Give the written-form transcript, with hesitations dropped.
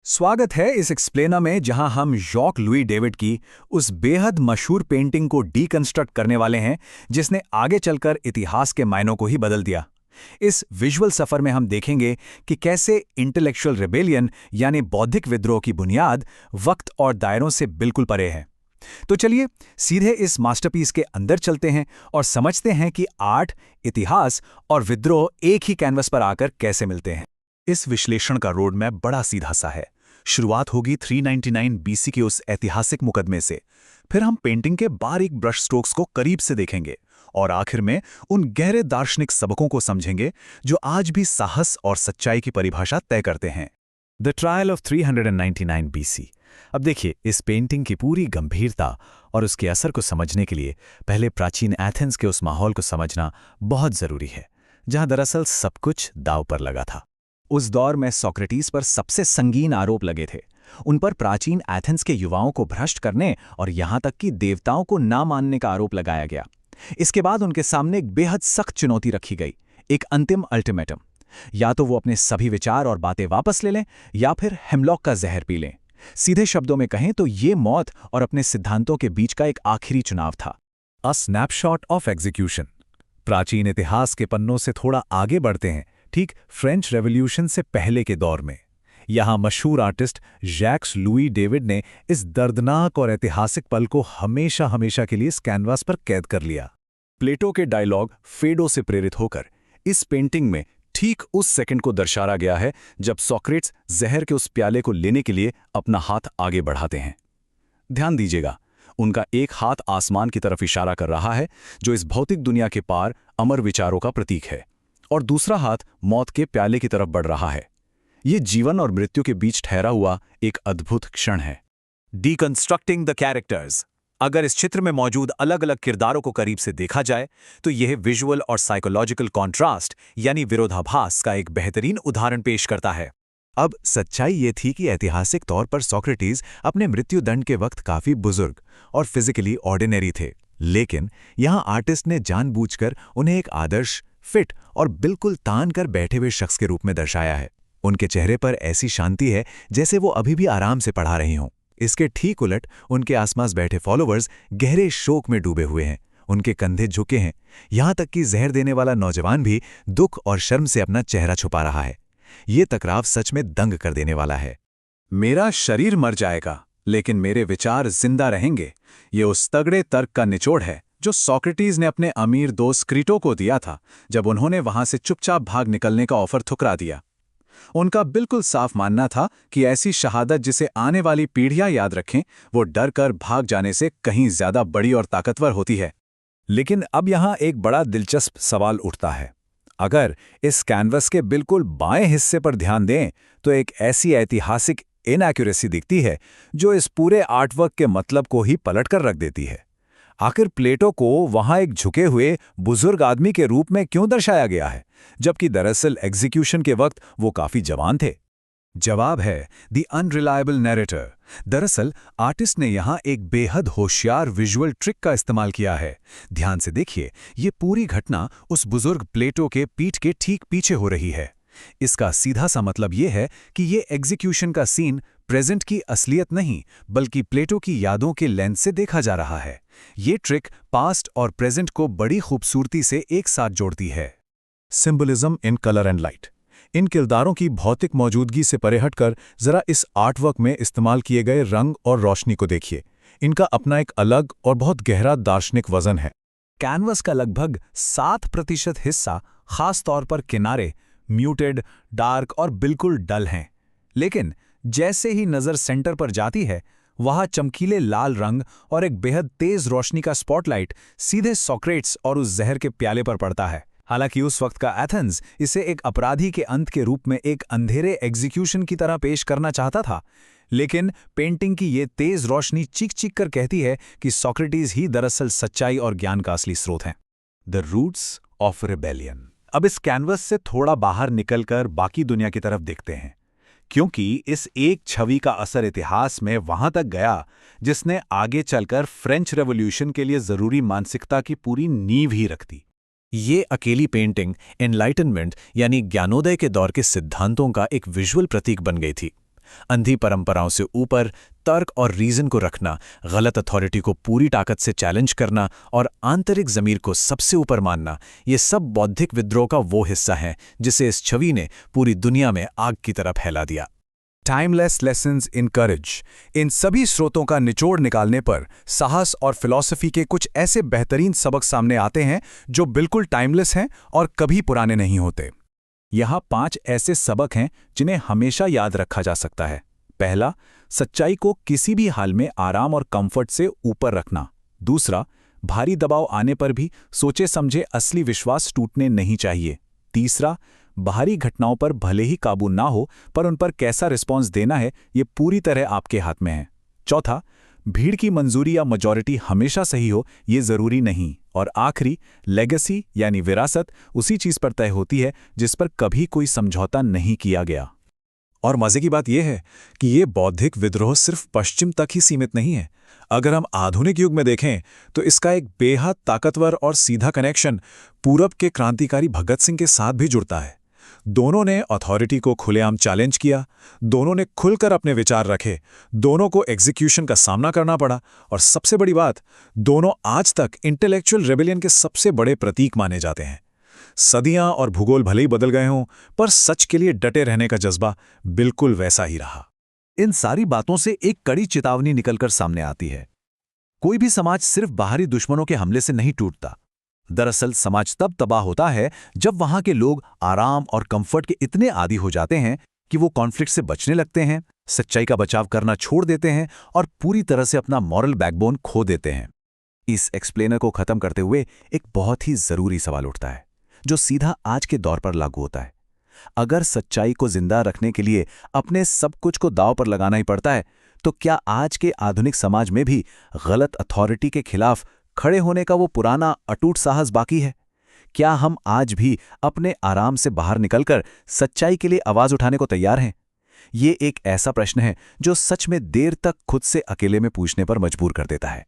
स्वागत है इस एक्सप्लेनर में जहां हम जॉक लुई डेविड की उस बेहद मशहूर पेंटिंग को डीकंस्ट्रक्ट करने वाले हैं जिसने आगे चलकर इतिहास के मायनों को ही बदल दिया। इस विजुअल सफर में हम देखेंगे कि कैसे इंटेलेक्चुअल रिबेलियन यानी बौद्धिक विद्रोह की बुनियाद वक्त और दायरों से बिल्कुल परे है। तो चलिए सीधे इस मास्टरपीस के अंदर चलते हैं और समझते हैं कि आर्ट, इतिहास और विद्रोह एक ही कैनवस पर आकर कैसे मिलते हैं। इस विश्लेषण का रोड मैप बड़ा सीधा सा है। शुरुआत होगी 399 बीसी के उस ऐतिहासिक मुकदमे से, फिर हम पेंटिंग के बारीक ब्रश स्ट्रोक्स को करीब से देखेंगे और आखिर में उन गहरे दार्शनिक सबकों को समझेंगे जो आज भी साहस और सच्चाई की परिभाषा तय करते हैं। The trial of 399 BC. अब देखिए, इस पेंटिंग की पूरी गंभीरता और उसके असर को समझने के लिए पहले प्राचीन एथेंस के उस माहौल को समझना बहुत जरूरी है, जहां दरअसल सब कुछ दांव पर लगा था। उस दौर में सोक्रेटिस पर सबसे संगीन आरोप लगे थे। उन पर प्राचीन एथेंस के युवाओं को भ्रष्ट करने और यहां तक कि देवताओं को ना मानने का आरोप लगाया गया। इसके बाद उनके सामने एक बेहद सख्त चुनौती रखी गई, एक अंतिम अल्टीमेटम। या तो वो अपने सभी विचार और बातें वापस ले लें या फिर हेमलॉक का जहर पी लें। सीधे शब्दों में कहें तो ये मौत और अपने सिद्धांतों के बीच का एक आखिरी चुनाव था। A snapshot of execution. प्राचीन इतिहास के पन्नों से थोड़ा आगे बढ़ते हैं, ठीक फ्रेंच रेवोल्यूशन से पहले के दौर में। यहां मशहूर आर्टिस्ट जैक्स लुई डेविड ने इस दर्दनाक और ऐतिहासिक पल को हमेशा हमेशा के लिए इस कैनवास पर कैद कर लिया। प्लेटो के डायलॉग फेडो से प्रेरित होकर इस पेंटिंग में ठीक उस सेकंड को दर्शाया गया है जब सोक्रेट्स जहर के उस प्याले को लेने के लिए अपना हाथ आगे बढ़ाते हैं। ध्यान दीजिएगा, उनका एक हाथ आसमान की तरफ इशारा कर रहा है, जो इस भौतिक दुनिया के पार अमर विचारों का प्रतीक है, और दूसरा हाथ मौत के प्याले की तरफ बढ़ रहा है। यह जीवन और मृत्यु के बीच ठहरा हुआ एक अद्भुत क्षण है। Deconstructing the characters. अगर इस चित्र में मौजूद अलग अलग किरदारों को करीब से देखा जाए तो यह विजुअल और साइकोलॉजिकल कॉन्ट्रास्ट यानी विरोधाभास का एक बेहतरीन उदाहरण पेश करता है। अब सच्चाई ये थी कि ऐतिहासिक तौर पर सोक्रेटिस अपने मृत्युदंड के वक्त काफी बुजुर्ग और फिजिकली ऑर्डिनरी थे, लेकिन यहां आर्टिस्ट ने जानबूझकर उन्हें एक आदर्श, फिट और बिल्कुल तान कर बैठे हुए शख्स के रूप में दर्शाया है। उनके चेहरे पर ऐसी शांति है जैसे वो अभी भी आराम से पढ़ा रही हों। इसके ठीक उलट उनके आसपास बैठे फॉलोअर्स गहरे शोक में डूबे हुए हैं। उनके कंधे झुके हैं, यहां तक कि जहर देने वाला नौजवान भी दुख और शर्म से अपना चेहरा छुपा रहा है। ये टकराव सच में दंग कर देने वाला है। मेरा शरीर मर जाएगा लेकिन मेरे विचार जिंदा रहेंगे, ये उस तगड़े तर्क का निचोड़ है जो सोक्रेटिस ने अपने अमीर दोस्त क्रीटो को दिया था जब उन्होंने वहां से चुपचाप भाग निकलने का ऑफर ठुकरा दिया। उनका बिल्कुल साफ मानना था कि ऐसी शहादत जिसे आने वाली पीढ़ियां याद रखें, वो डर कर भाग जाने से कहीं ज्यादा बड़ी और ताकतवर होती है। लेकिन अब यहां एक बड़ा दिलचस्प सवाल उठता है। अगर इस कैनवस के बिल्कुल बाएं हिस्से पर ध्यान दें तो एक ऐसी ऐतिहासिक इनएक्यूरेसी दिखती है जो इस पूरे आर्टवर्क के मतलब को ही पलटकर रख देती है। आखिर प्लेटो को वहां एक झुके हुए बुजुर्ग आदमी के रूप में क्यों दर्शाया गया है, जबकि दरअसल एग्जीक्यूशन के वक्त वो काफी जवान थे? जवाब है द अनरिलायबल नैरेटर। दरअसल आर्टिस्ट ने यहां एक बेहद होशियार विजुअल ट्रिक का इस्तेमाल किया है। ध्यान से देखिए, ये पूरी घटना उस बुजुर्ग प्लेटो के पीठ के ठीक पीछे हो रही है। इसका सीधा सा मतलब ये है कि ये एग्जीक्यूशन का सीन प्रेजेंट की असलियत नहीं बल्कि प्लेटो की यादों के लेंस से देखा जा रहा है। ये ट्रिक पास्ट और प्रेजेंट को बड़ी खूबसूरती से एक साथ जोड़ती है। Symbolism in colour and light. इन किरदारों की भौतिक मौजूदगी से परे हटकर जरा इस आर्टवर्क में इस्तेमाल किए गए रंग और रोशनी को देखिए। इनका अपना एक अलग और बहुत गहरा दार्शनिक वजन है। कैनवस का लगभग 7% हिस्सा, खास तौर पर किनारे, म्यूटेड, डार्क और बिल्कुल डल हैं। लेकिन जैसे ही नज़र सेंटर पर जाती है, वहां चमकीले लाल रंग और एक बेहद तेज रोशनी का स्पॉटलाइट सीधे सोक्रेट्स और उस जहर के प्याले पर पड़ता है। हालांकि उस वक्त का एथेंस इसे एक अपराधी के अंत के रूप में एक अंधेरे एग्जीक्यूशन की तरह पेश करना चाहता था, लेकिन पेंटिंग की ये तेज रोशनी चीख चीख कर कहती है कि सोक्रेटिस ही दरअसल सच्चाई और ज्ञान का असली स्रोत हैं। The roots of rebellion. अब इस कैनवस से थोड़ा बाहर निकलकर बाकी दुनिया की तरफ देखते हैं, क्योंकि इस एक छवि का असर इतिहास में वहां तक गया जिसने आगे चलकर फ्रेंच रेवोल्यूशन के लिए जरूरी मानसिकता की पूरी नींव ही रख दी। ये अकेली पेंटिंग एनलाइटनमेंट यानी ज्ञानोदय के दौर के सिद्धांतों का एक विजुअल प्रतीक बन गई थी। अंधी परंपराओं से ऊपर तर्क और रीजन को रखना, गलत अथॉरिटी को पूरी ताकत से चैलेंज करना और आंतरिक ज़मीर को सबसे ऊपर मानना, ये सब बौद्धिक विद्रोह का वो हिस्सा है जिसे इस छवि ने पूरी दुनिया में आग की तरह फैला दिया। टाइमलेस लेसन्स इन करेज। इन सभी स्रोतों का निचोड़ निकालने पर साहस और फिलॉसफी के कुछ ऐसे बेहतरीन सबक सामने आते हैं जो बिल्कुल टाइमलेस हैं और कभी पुराने नहीं होते। यहाँ 5 ऐसे सबक हैं जिन्हें हमेशा याद रखा जा सकता है। पहला, सच्चाई को किसी भी हाल में आराम और कंफर्ट से ऊपर रखना। दूसरा, भारी दबाव आने पर भी सोचे समझे असली विश्वास टूटने नहीं चाहिए। तीसरा, बाहरी घटनाओं पर भले ही काबू ना हो पर उन पर कैसा रिस्पॉन्स देना है ये पूरी तरह आपके हाथ में है। चौथा, भीड़ की मंजूरी या मेजॉरिटी हमेशा सही हो ये जरूरी नहीं। और आखिरी, लेगेसी यानी विरासत उसी चीज पर तय होती है जिस पर कभी कोई समझौता नहीं किया गया। और मजे की बात यह है कि ये बौद्धिक विद्रोह सिर्फ पश्चिम तक ही सीमित नहीं है। अगर हम आधुनिक युग में देखें तो इसका एक बेहद ताकतवर और सीधा कनेक्शन पूरब के क्रांतिकारी भगत सिंह के साथ भी जुड़ता है। दोनों ने अथॉरिटी को खुलेआम चैलेंज किया, दोनों ने खुलकर अपने विचार रखे, दोनों को एग्जीक्यूशन का सामना करना पड़ा और सबसे बड़ी बात, दोनों आज तक इंटेलेक्चुअल रेबेलियन के सबसे बड़े प्रतीक माने जाते हैं। सदियां और भूगोल भले ही बदल गए हों पर सच के लिए डटे रहने का जज्बा बिल्कुल वैसा ही रहा। इन सारी बातों से एक कड़ी चेतावनी निकलकर सामने आती है। कोई भी समाज सिर्फ बाहरी दुश्मनों के हमले से नहीं टूटता। दरअसल समाज तब तबाह होता है जब वहां के लोग आराम और कंफर्ट के इतने आदी हो जाते हैं कि वो कॉन्फ्लिक्ट से बचने लगते हैं, सच्चाई का बचाव करना छोड़ देते हैं और पूरी तरह से अपना मॉरल बैकबोन खो देते हैं। इस एक्सप्लेनर को खत्म करते हुए एक बहुत ही जरूरी सवाल उठता है जो सीधा आज के दौर पर लागू होता है। अगर सच्चाई को जिंदा रखने के लिए अपने सब कुछ को दांव पर लगाना ही पड़ता है तो क्या आज के आधुनिक समाज में भी गलत अथॉरिटी के खिलाफ खड़े होने का वो पुराना अटूट साहस बाकी है? क्या हम आज भी अपने आराम से बाहर निकलकर सच्चाई के लिए आवाज उठाने को तैयार हैं? ये एक ऐसा प्रश्न है जो सच में देर तक खुद से अकेले में पूछने पर मजबूर कर देता है।